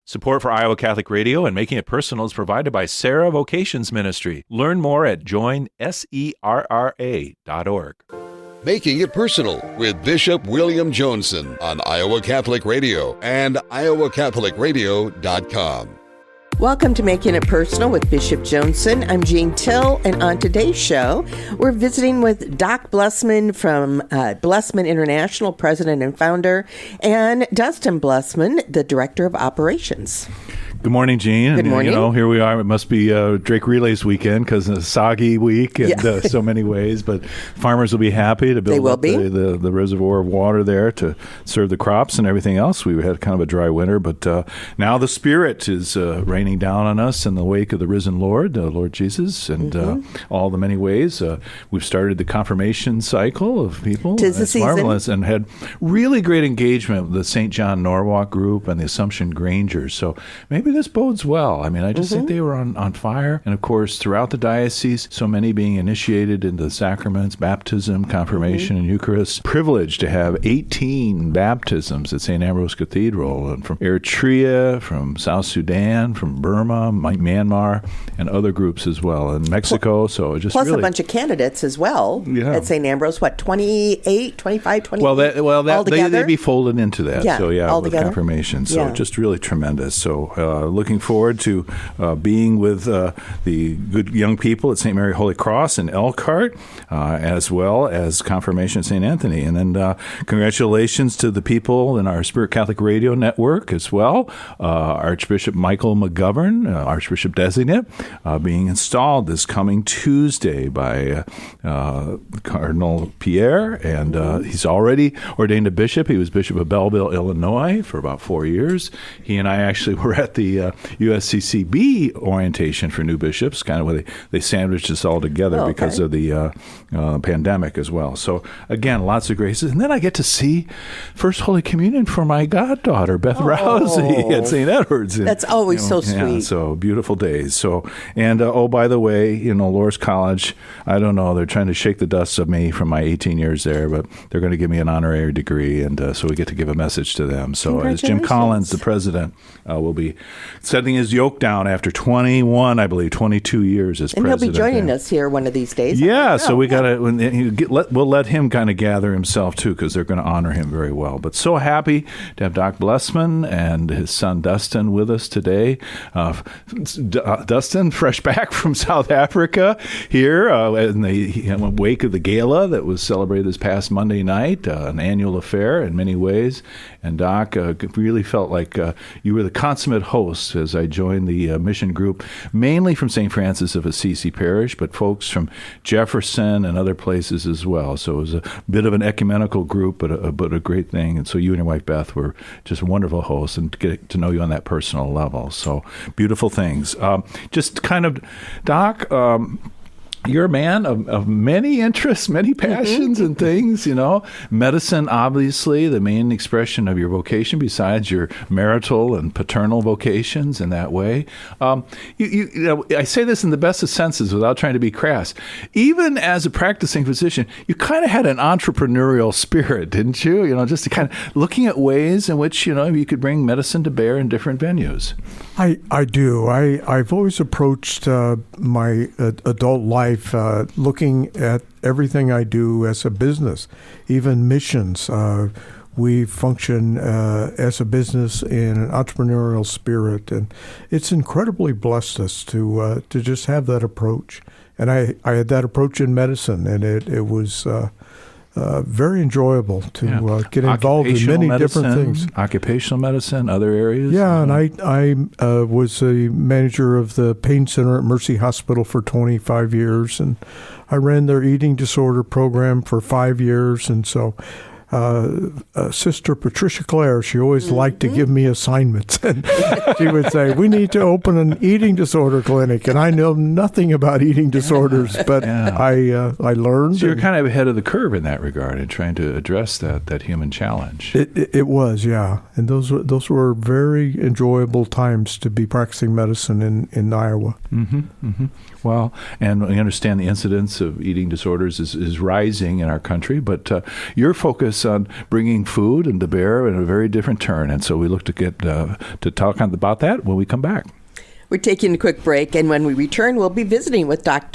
Support for Iowa Catholic Radio and Making It Personal is provided by Sarah Vocations Ministry. Learn more at joinserra.org. Making It Personal with Bishop William Joensen on Iowa Catholic Radio and iowacatholicradio.com. Welcome to Making It Personal with Bishop Joensen. I'm Jean Till, and on today's show, we're visiting with Doc Blessman from Blessman International, president and founder, and Dustin Blessman, the director of operations. Good morning, Jean. Good morning. Here we are. It must be Drake Relays weekend because it's a soggy week in so many ways. But farmers will be happy to build up the reservoir of water there to serve the crops and everything else. We had kind of a dry winter, but now the Spirit is raining down on us in the wake of the risen Lord, Lord Jesus, and all the many ways. We've started the confirmation cycle of people. 'Tis the season. Marvelous, and had really great engagement with the St. John Norwalk group and the Assumption Grangers. So maybe this bodes well. I mean, I just think they were on fire. And of course, throughout the diocese, so many being initiated into the sacraments, baptism, confirmation, and Eucharist. Privileged to have 18 baptisms at St. Ambrose Cathedral, and from Eritrea, from South Sudan, from Burma, Myanmar, and other groups as well, and Mexico. So just plus really, a bunch of candidates as well at St. Ambrose. What, 28, 25, 28? They'd be folded into that. Yeah, so all with together? confirmation. So just really tremendous. So looking forward to being with the good young people at St. Mary Holy Cross in Elkhart, as well as confirmation at St. Anthony. And then congratulations to the people in our Spirit Catholic Radio Network as well. Archbishop Michael McGovern, Archbishop Designate, being installed this coming Tuesday by Cardinal Pierre. And he's already ordained a bishop. He was Bishop of Belleville, Illinois for about 4 years. He and I actually were at the USCCB orientation for new bishops, kind of where they sandwiched us all together because of the pandemic as well. So again, lots of graces. And then I get to see First Holy Communion for my goddaughter, Beth Rousey, at St. Edward's. That's always so sweet. Yeah, so beautiful days. So, and by the way, Loras College, I don't know, they're trying to shake the dust of me from my 18 years there, but they're going to give me an honorary degree, and so we get to give a message to them. So as Jim Collins, the president, will be setting his yoke down after 22 years as president. And he'll be joining us here one of these days. Yeah, so we got to, we'll let him kind of gather himself too, because they're going to honor him very well. But so happy to have Doc Blessman and his son Dustin with us today. Dustin, fresh back from South Africa here in the wake of the gala that was celebrated this past Monday night, an annual affair in many ways. And Doc, really felt like you were the consummate host as I joined the mission group, mainly from St. Francis of Assisi Parish, but folks from Jefferson and other places as well. So it was a bit of an ecumenical group, but a great thing. And so you and your wife Beth were just wonderful hosts, and to get to know you on that personal level. So beautiful things. Just kind of, Doc, you're a man of many interests, many passions and things, Medicine, obviously, the main expression of your vocation, besides your marital and paternal vocations in that way. I say this in the best of senses without trying to be crass. Even as a practicing physician, you kind of had an entrepreneurial spirit, didn't you? Just to kind of looking at ways in which, you could bring medicine to bear in different venues. I do. I've always approached my adult life looking at everything I do as a business, even missions. We function as a business in an entrepreneurial spirit, and it's incredibly blessed us to just have that approach. And I had that approach in medicine, and it was very enjoyable to get involved in many different things. Occupational medicine, other areas? Yeah, and I was a manager of the pain center at Mercy Hospital for 25 years, and I ran their eating disorder program for 5 years, and so Sister Patricia Clare, she always liked to give me assignments. And she would say, we need to open an eating disorder clinic. And I know nothing about eating disorders, but I learned. So you're kind of ahead of the curve in that regard in trying to address that human challenge. It was, yeah. And those were very enjoyable times to be practicing medicine in Iowa. Mm-hmm, mm-hmm. Well, and we understand the incidence of eating disorders is rising in our country, but your focus focus on bringing food and to bear in a very different turn. And so we look to get to talk about that when we come back. We're taking a quick break, and when we return, we'll be visiting with Doc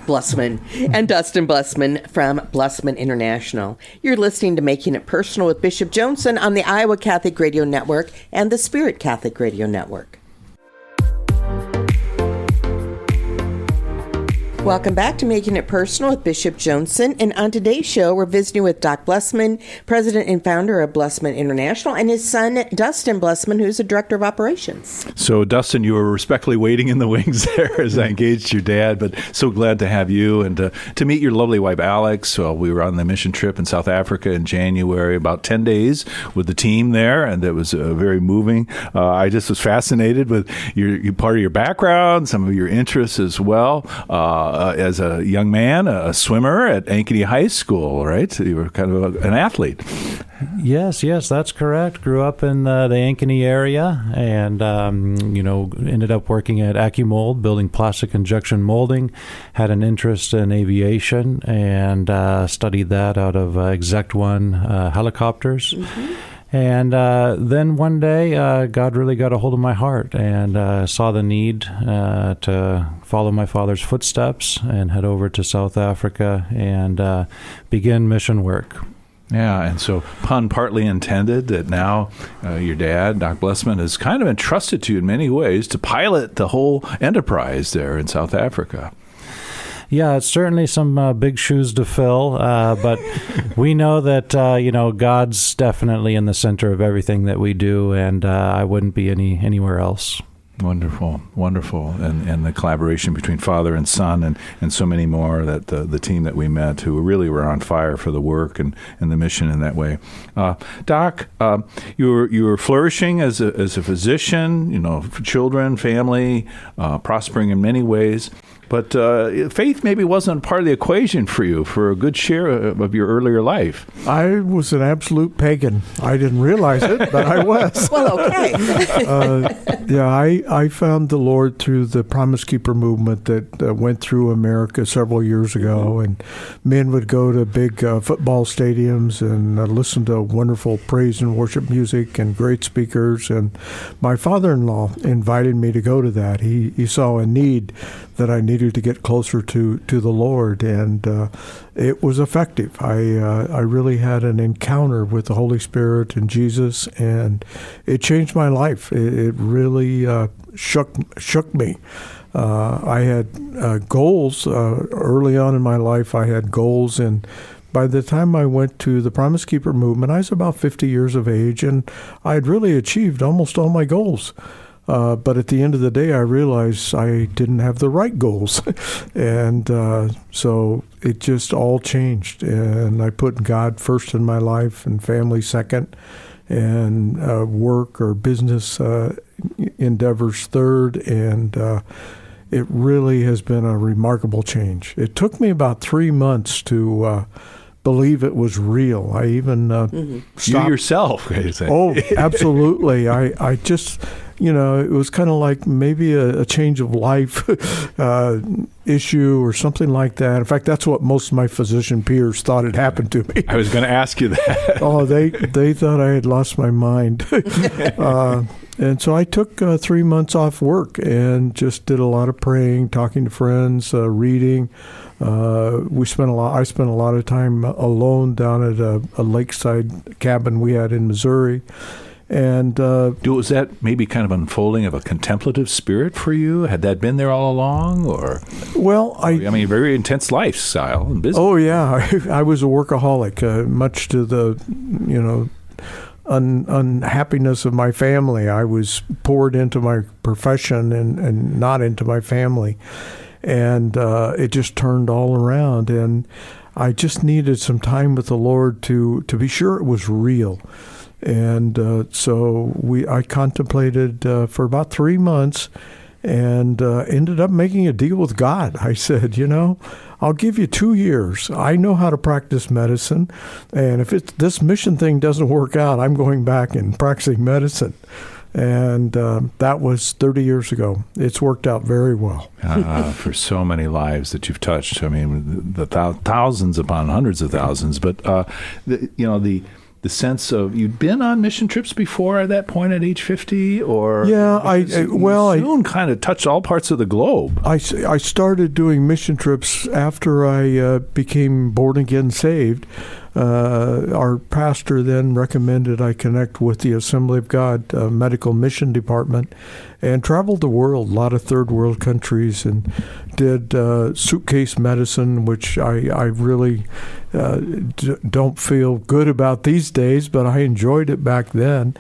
Blessman and Dustin Blessman from Blessman International. You're listening to Making It Personal with Bishop Joensen on the Iowa Catholic Radio Network and the Spirit Catholic Radio Network. Welcome back to Making It Personal with Bishop Joensen. And on today's show, we're visiting with Doc Blessman, president and founder of Blessman International, and his son, Dustin Blessman, who's the director of operations. So, Dustin, you were respectfully waiting in the wings there as I engaged your dad, but so glad to have you and to meet your lovely wife, Alex. We were on the mission trip in South Africa in January, about 10 days with the team there, and it was very moving. I just was fascinated with your part of your background, some of your interests as well. As a young man, a swimmer at Ankeny High School, right? So you were kind of an athlete. Yes, that's correct. Grew up in the Ankeny area and, ended up working at AccuMold, building plastic injection molding. Had an interest in aviation and studied that out of Exec 1 helicopters. Mm-hmm. And then one day, God really got a hold of my heart and saw the need to follow my father's footsteps and head over to South Africa and begin mission work. Yeah, and so pun partly intended that now your dad, Doc Blessman, is kind of entrusted to you in many ways to pilot the whole enterprise there in South Africa. Yeah, it's certainly some big shoes to fill, but we know that, God's definitely in the center of everything that we do, and I wouldn't be anywhere else. Wonderful. And the collaboration between father and son and so many more, that the team that we met who really were on fire for the work and the mission in that way. Doc, you were flourishing as a physician, for children, family, prospering in many ways. But faith maybe wasn't part of the equation for you for a good share of your earlier life. I was an absolute pagan. I didn't realize it, but I was. Well, okay. I found the Lord through the Promise Keeper movement that went through America several years ago. And men would go to big football stadiums and listen to wonderful praise and worship music and great speakers. And my father-in-law invited me to go to that. He saw a need that I needed to get closer to the Lord, and it was effective. I really had an encounter with the Holy Spirit and Jesus, and it changed my life. It really shook me. I had goals early on in my life. I had goals, and by the time I went to the Promise Keeper movement, I was about 50 years of age, and I had really achieved almost all my goals. But at the end of the day, I realized I didn't have the right goals. And so it just all changed. And I put God first in my life and family second, and work or business endeavors third. And it really has been a remarkable change. It took me about 3 months to believe it was real. I even stopped. You yourself, you say. Oh, absolutely. I just... it was kind of like maybe a change of life issue or something like that. In fact, that's what most of my physician peers thought had happened to me. I was going to ask you that. Oh, they thought I had lost my mind. And so I took 3 months off work and just did a lot of praying, talking to friends, reading. I spent a lot of time alone down at a lakeside cabin we had in Missouri. And was that maybe kind of unfolding of a contemplative spirit for you? Had that been there all along, or? Well, very intense lifestyle and business. Oh yeah, I was a workaholic, much to the, unhappiness of my family. I was poured into my profession and not into my family, and it just turned all around. And I just needed some time with the Lord to be sure it was real. And so I contemplated for about 3 months and ended up making a deal with God. I said, I'll give you 2 years. I know how to practice medicine. And if this mission thing doesn't work out, I'm going back and practicing medicine. And that was 30 years ago. It's worked out very well. For so many lives that you've touched. I mean, the thousands upon hundreds of thousands. But, the sense of, you'd been on mission trips before at that point at age 50? Or yeah, I soon kind of touched all parts of the globe. I started doing mission trips after I became born again saved. Our pastor then recommended I connect with the Assembly of God Medical Mission Department and traveled the world, a lot of third world countries, and did suitcase medicine, which I really don't feel good about these days, but I enjoyed it back then.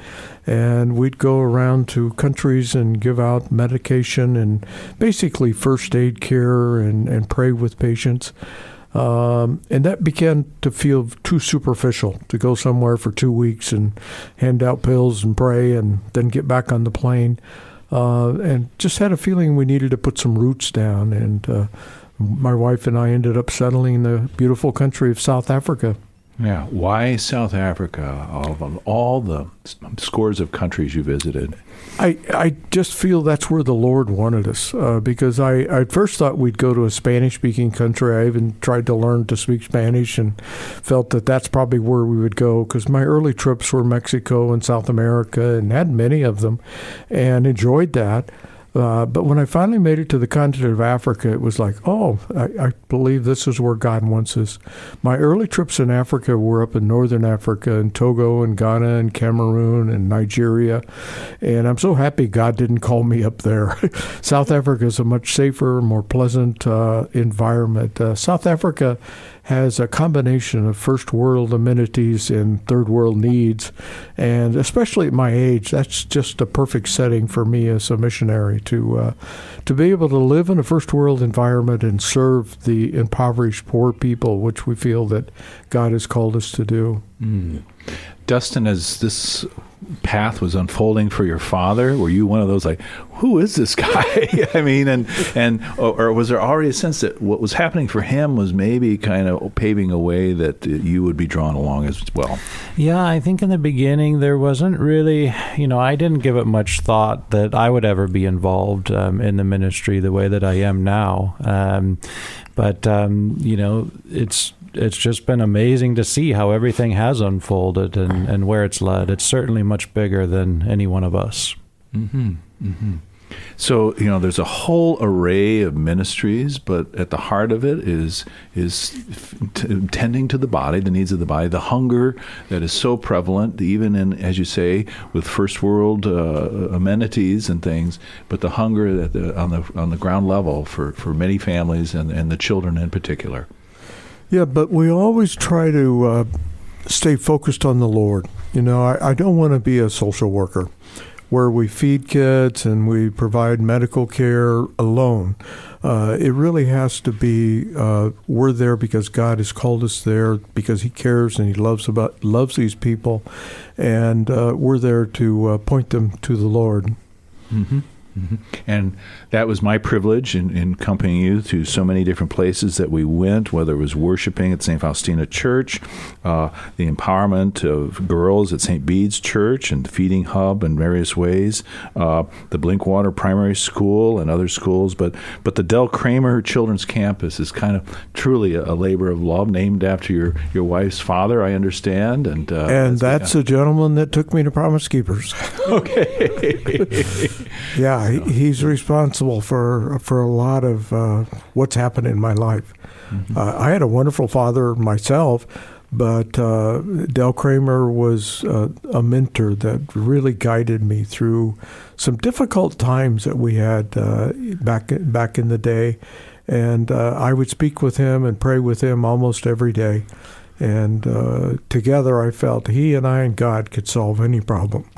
And we'd go around to countries and give out medication and basically first aid care and pray with patients. And that began to feel too superficial, to go somewhere for 2 weeks and hand out pills and pray and then get back on the plane. And just had a feeling we needed to put some roots down. And my wife and I ended up settling in the beautiful country of South Africa. Yeah. Why South Africa? Of all the scores of countries you visited. I just feel that's where the Lord wanted us, because I first thought we'd go to a Spanish-speaking country. I even tried to learn to speak Spanish and felt that that's probably where we would go, because my early trips were Mexico and South America and had many of them and enjoyed that. But when I finally made it to the continent of Africa, it was like, I believe this is where God wants us. My early trips in Africa were up in northern Africa, in Togo and Ghana and Cameroon and Nigeria. And I'm so happy God didn't call me up there. South Africa is a much safer, more pleasant environment. South Africa has a combination of first world amenities and third world needs. And especially at my age, that's just a perfect setting for me as a missionary to be able to live in a first world environment and serve the impoverished poor people, which we feel that God has called us to do. Dustin, as this path was unfolding for your father, were you one of those like, who is this guy? I mean, or was there already a sense that what was happening for him was maybe kind of paving a way that you would be drawn along as well? Yeah, I think in the beginning there wasn't really, I didn't give it much thought that I would ever be involved in the ministry the way that I am now. But it's just been amazing to see how everything has unfolded and where it's led. It's certainly much bigger than any one of us. Mm-hmm. Mm-hmm. So, there's a whole array of ministries, but at the heart of it is tending to the body, the needs of the body, the hunger that is so prevalent, even in, as you say, with first world amenities and things, but the hunger that on the ground level for many families and the children in particular. Yeah, but we always try to stay focused on the Lord. I don't want to be a social worker where we feed kids and we provide medical care alone. It really has to be we're there because God has called us there, because He cares and He loves these people, and we're there to point them to the Lord. Mm-hmm. Mm-hmm. And that was my privilege in accompanying you to so many different places that we went, whether it was worshiping at St. Faustina Church, the empowerment of girls at St. Bede's Church and Feeding Hub in various ways, the Blinkwater Primary School and other schools. But the Del Kramer Children's Campus is kind of truly a labor of love, named after your wife's father, I understand. And that's a gentleman that took me to Promise Keepers. Okay. Yeah, he's responsible for a lot of what's happened in my life. Mm-hmm. I had a wonderful father myself, but Del Kramer was a mentor that really guided me through some difficult times that we had back in the day. And I would speak with him and pray with him almost every day. And together I felt he and I and God could solve any problem.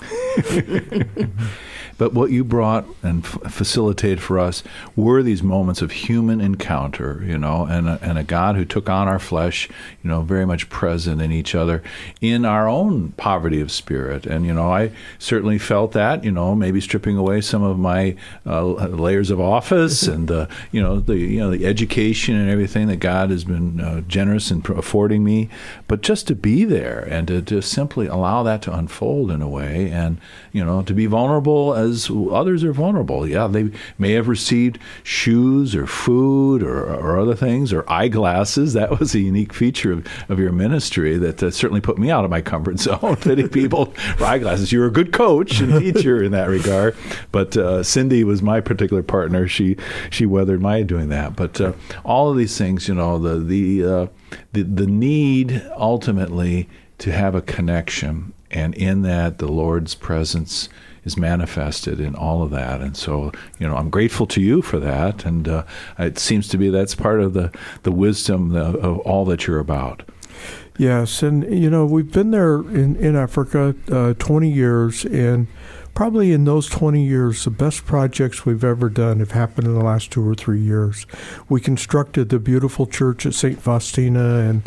But what you brought and facilitated for us were these moments of human encounter, and a God who took on our flesh, very much present in each other in our own poverty of spirit. And, I certainly felt that, maybe stripping away some of my layers of office and, the education and everything that God has been generous in affording me. But just to be there and to just simply allow that to unfold in a way and, to be vulnerable as others are vulnerable. Yeah, they may have received shoes or food or other things or eyeglasses. That was a unique feature of your ministry that certainly put me out of my comfort zone, fitting people for eyeglasses. You were a good coach and teacher in that regard, but Cindy was my particular partner. She weathered my doing that. But all of these things, the need ultimately to have a connection, and in that the Lord's presence is manifested in all of that. And so, I'm grateful to you for that. And it seems to be that's part of the wisdom of all that you're about. Yes, and we've been there in Africa 20 years, and probably in those 20 years, the best projects we've ever done have happened in the last 2 or 3 years. We constructed the beautiful church at St. Faustina, and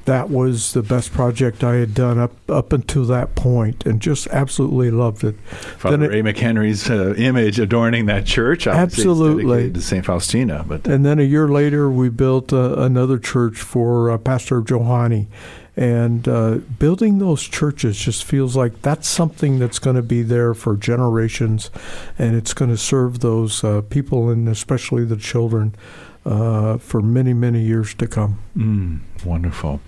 that was the best project I had done up until that point, and just absolutely loved it. Father Ray McHenry's image adorning that church, absolutely to St. Faustina. And then a year later, we built another church for Pastor Johanni. And building those churches just feels like that's something that's going to be there for generations, and it's going to serve those people, and especially the children, for many, many years to come. Wonderful.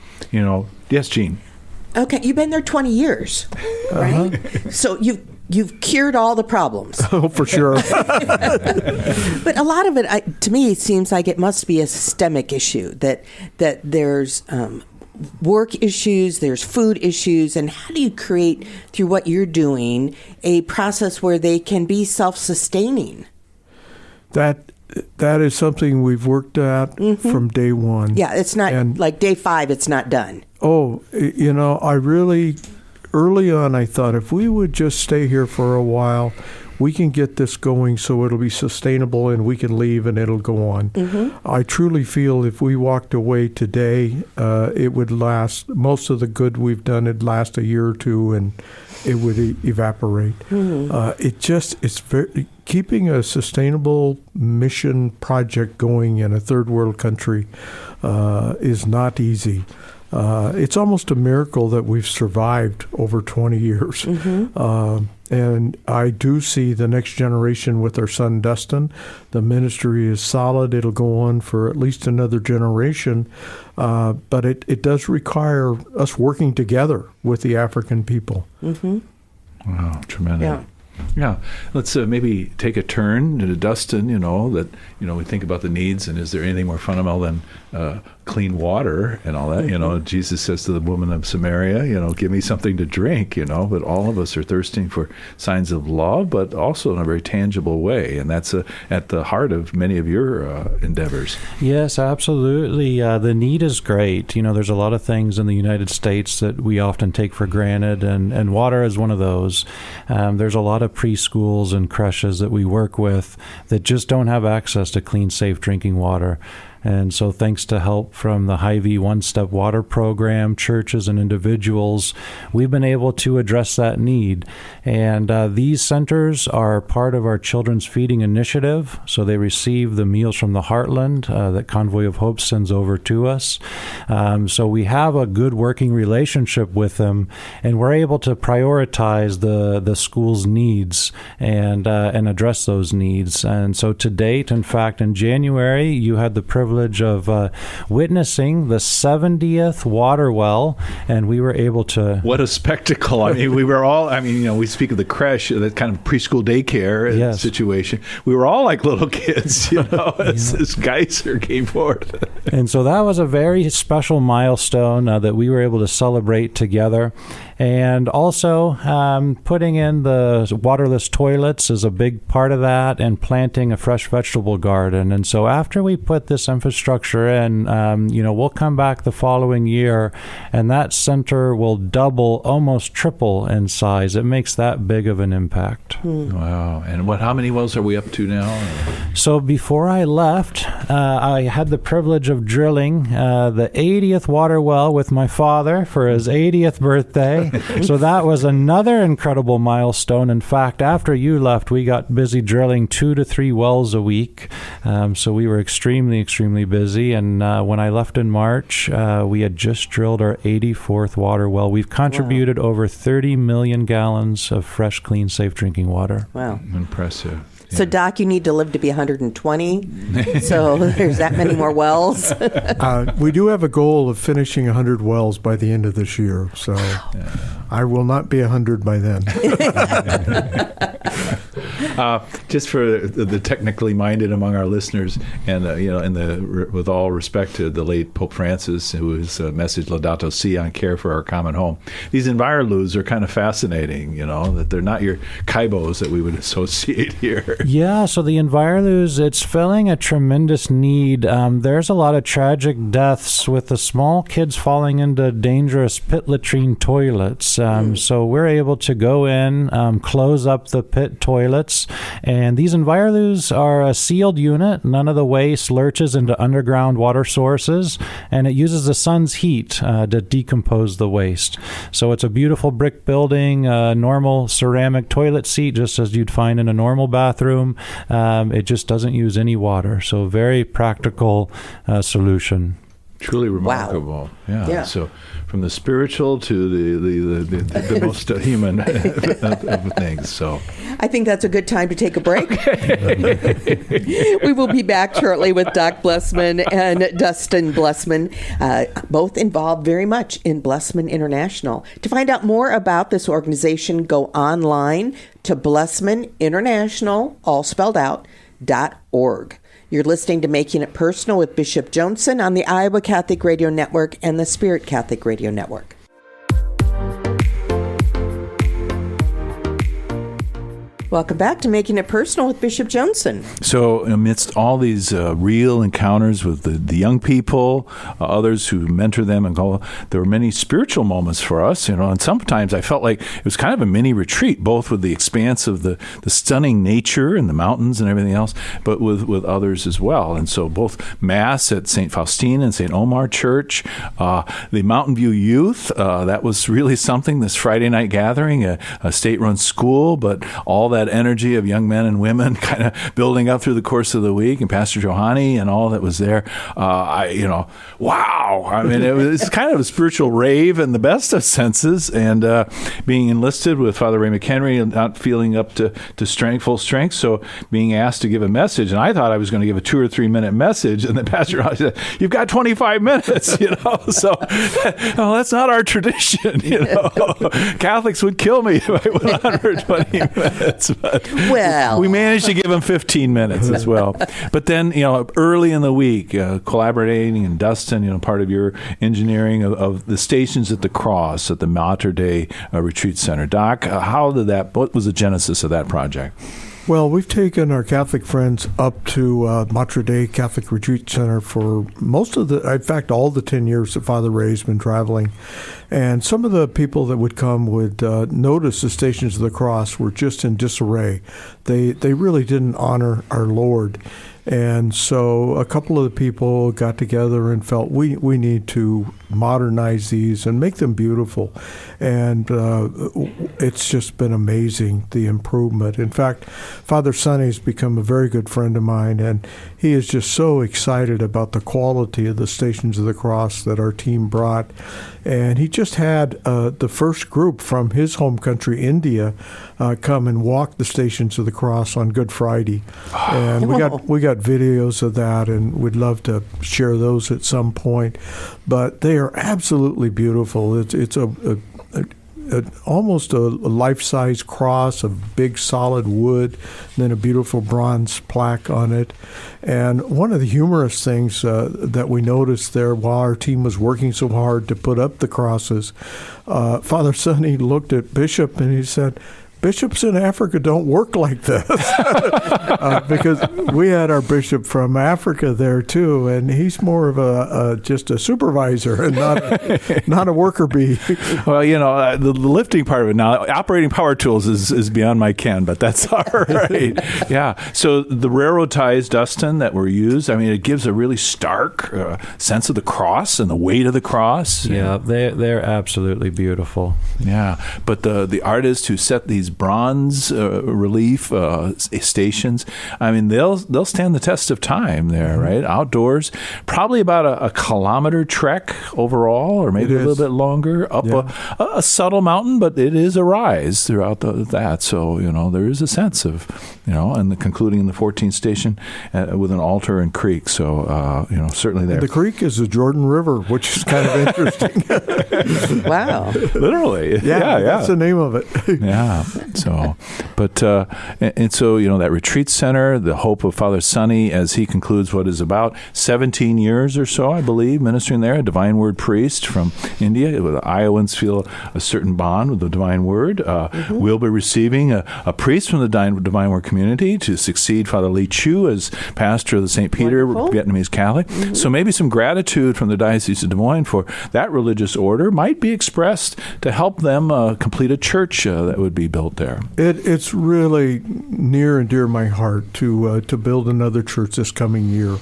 Yes, Jean. Okay, you've been there 20 years, right? Uh-huh. So you've cured all the problems. Oh, for sure. But a lot of it, to me, seems like it must be a systemic issue, that there's work issues, there's food issues, and how do you create, through what you're doing, a process where they can be self-sustaining? That is something we've worked at from day one. Yeah, it's not like day 5, it's not done. Oh, I really, early on, I thought if we would just stay here for a while, we can get this going so it'll be sustainable and we can leave and it'll go on. I truly feel if we walked away today, it would last, most of the good we've done, it'd last a year or two and it would evaporate. It's very, keeping a sustainable mission project going in a third world country is not easy. It's almost a miracle that we've survived over 20 years. And I do see the next generation with our son Dustin. The ministry is solid. It'll go on for at least another generation. But it does require us working together with the African people. Wow, tremendous. Yeah, let's maybe take a turn to Dustin, that, we think about the needs, and is there anything more fundamental than clean water and all that? Jesus says to the woman of Samaria, give me something to drink, but all of us are thirsting for signs of love, but also in a very tangible way, and that's at the heart of many of your endeavors. Yes, absolutely. The need is great. There's a lot of things in the United States that we often take for granted, and water is one of those. There's a lot of preschools and creches that we work with that just don't have access to clean, safe drinking water. And so thanks to help from the Hy-Vee One-Step Water Program, churches and individuals, we've been able to address that need. And these centers are part of our Children's Feeding Initiative. So they receive the meals from the Heartland that Convoy of Hope sends over to us. So we have a good working relationship with them, and we're able to prioritize the school's needs and address those needs. And so to date, in fact, in January, you had the privilege of witnessing the 70th water well, and we were able to... What a spectacle. We were all, we speak of the creche, that kind of preschool daycare situation. We were all like little kids, as this geyser came forth. And so that was a very special milestone that we were able to celebrate together. And also putting in the waterless toilets is a big part of that, and planting a fresh vegetable garden. And so after we put this infrastructure in, we'll come back the following year, and that center will double, almost triple in size. It makes that big of an impact. Wow. And how many wells are we up to now? So before I left, I had the privilege of drilling the 80th water well with my father for his 80th birthday. So that was another incredible milestone. In fact, after you left, we got busy drilling 2 to 3 wells a week. So we were extremely, extremely busy. And when I left in March, we had just drilled our 84th water well. We've contributed over 30 million gallons of fresh, clean, safe drinking water. Wow. Impressive. So, Doc, you need to live to be 120. So there's that many more wells. We do have a goal of finishing 100 wells by the end of this year. So I will not be 100 by then. Just for the technically minded among our listeners, and with all respect to the late Pope Francis, whose message Laudato Si on care for our common home, these envirolus are kind of fascinating. That they're not your kaibos that we would associate here. Yeah, so the envirolus, it's filling a tremendous need. There's a lot of tragic deaths with the small kids falling into dangerous pit latrine toilets. So we're able to go in, close up the pit toilets, and these envirolus are a sealed unit. None of the waste lurches into underground water sources, and it uses the sun's heat to decompose the waste. So it's a beautiful brick building, normal ceramic toilet seat, just as you'd find in a normal bathroom. It just doesn't use any water. So very practical solution. Truly remarkable. Wow. Yeah. So from the spiritual to the most human of things. So I think that's a good time to take a break. We will be back shortly with Doc Blessman and Dustin Blessman, both involved very much in Blessman International. To find out more about this organization, go online to Blessman International, all spelled out, .org. You're listening to Making It Personal with Bishop Joensen on the Iowa Catholic Radio Network and the Spirit Catholic Radio Network. Welcome back to Making It Personal with Bishop Joensen. So amidst all these real encounters with the young people, others who mentor them, and there were many spiritual moments for us, and sometimes I felt like it was kind of a mini retreat, both with the expanse of the stunning nature and the mountains and everything else, but with others as well. And so both Mass at St. Faustina and St. Omar Church, the Mountain View Youth, that was really something, this Friday night gathering, a state-run school, but all that energy of young men and women kind of building up through the course of the week, and Pastor Johanni and all that was there. Wow. I mean, it's kind of a spiritual rave in the best of senses, and being enlisted with Father Ray McHenry and not feeling up to full strength, so being asked to give a message, and I thought I was going to give a 2 or 3 minute message, and the Pastor Johanni said, "You've got 25 minutes, so that's not our tradition, Catholics would kill me if I went on for 20 minutes. But well, we managed to give him 15 minutes as well. But then, early in the week, collaborating, and Dustin, part of your engineering of the Stations at the Cross at the Mater Dei Retreat Center. Doc, what was the genesis of that project? Well, we've taken our Catholic friends up to Mater Dei Catholic Retreat Center for in fact, all the 10 years that Father Ray's been traveling. And some of the people that would come would notice the Stations of the Cross were just in disarray. They really didn't honor our Lord. And so a couple of the people got together and felt we need to modernize these and make them beautiful. And it's just been amazing, the improvement. In fact, Father Sonny's become a very good friend of mine, and he is just so excited about the quality of the Stations of the Cross that our team brought. And he just had the first group from his home country, India, come and walk the Stations of the Cross on Good Friday. And we got videos of that, and we'd love to share those at some point. But they are absolutely beautiful. It's almost a life-size cross of big solid wood, and then a beautiful bronze plaque on it. And one of the humorous things that we noticed there while our team was working so hard to put up the crosses, Father Sonny looked at Bishop and he said, "Bishops in Africa don't work like this," because we had our bishop from Africa there too, and he's more of just a supervisor and not a worker bee. Well, the lifting part of it now, operating power tools is beyond my ken, but that's all right. Yeah. So the railroad ties, Dustin, that were used, it gives a really stark sense of the cross and the weight of the cross. Yeah, they're absolutely beautiful. Yeah, but the artists who set these bronze relief stations, they'll stand the test of time there, right? Outdoors, probably about a kilometer trek overall, or maybe a little bit longer, up a subtle mountain, but it is a rise throughout that. So, there is a sense of, and concluding in the 14th station with an altar and creek. So, certainly there. The creek is the Jordan River, which is kind of interesting. Wow. Literally. Yeah. That's the name of it. Yeah. So, but, and so, that retreat center, the hope of Father Sonny as he concludes what is about 17 years or so, I believe, ministering there, a divine word priest from India. The Iowans feel a certain bond with the divine word. We'll be receiving a priest from the divine word community to succeed Father Lee Chu as pastor of the St. Peter Vietnamese Catholic. So maybe some gratitude from the Diocese of Des Moines for that religious order might be expressed to help them complete a church that would be built there. It's really near and dear to my heart to build another church this coming year.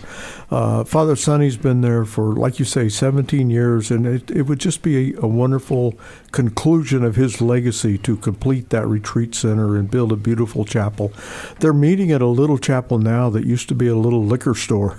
Father Sonny's been there for, like you say, 17 years, and it would just be a wonderful conclusion of his legacy to complete that retreat center and build a beautiful chapel. They're meeting at a little chapel now that used to be a little liquor store.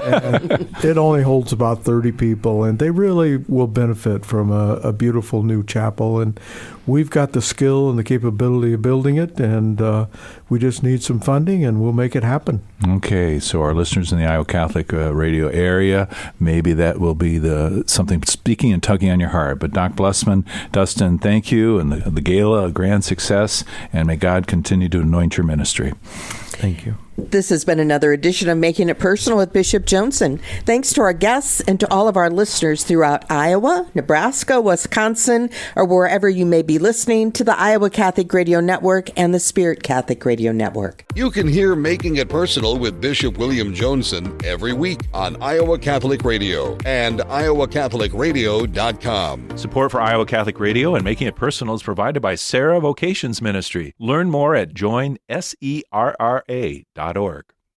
And it only holds about 30 people, and they really will benefit from a beautiful new chapel. And we've got the skill and the capability of building it, and we just need some funding, and we'll make it happen. Okay, so our listeners in the Iowa Catholic radio area, maybe that will be something speaking and tugging on your heart. But Doc Blessman, Dustin, thank you, and the gala, a grand success, and may God continue to anoint your ministry. Thank you. This has been another edition of Making It Personal with Bishop Joensen. Thanks to our guests and to all of our listeners throughout Iowa, Nebraska, Wisconsin, or wherever you may be listening to the Iowa Catholic Radio Network and the Spirit Catholic Radio Network. You can hear Making It Personal with Bishop William Joensen every week on Iowa Catholic Radio and iowacatholicradio.com. Support for Iowa Catholic Radio and Making It Personal is provided by Sarah Vocations Ministry. Learn more at joinserra.org.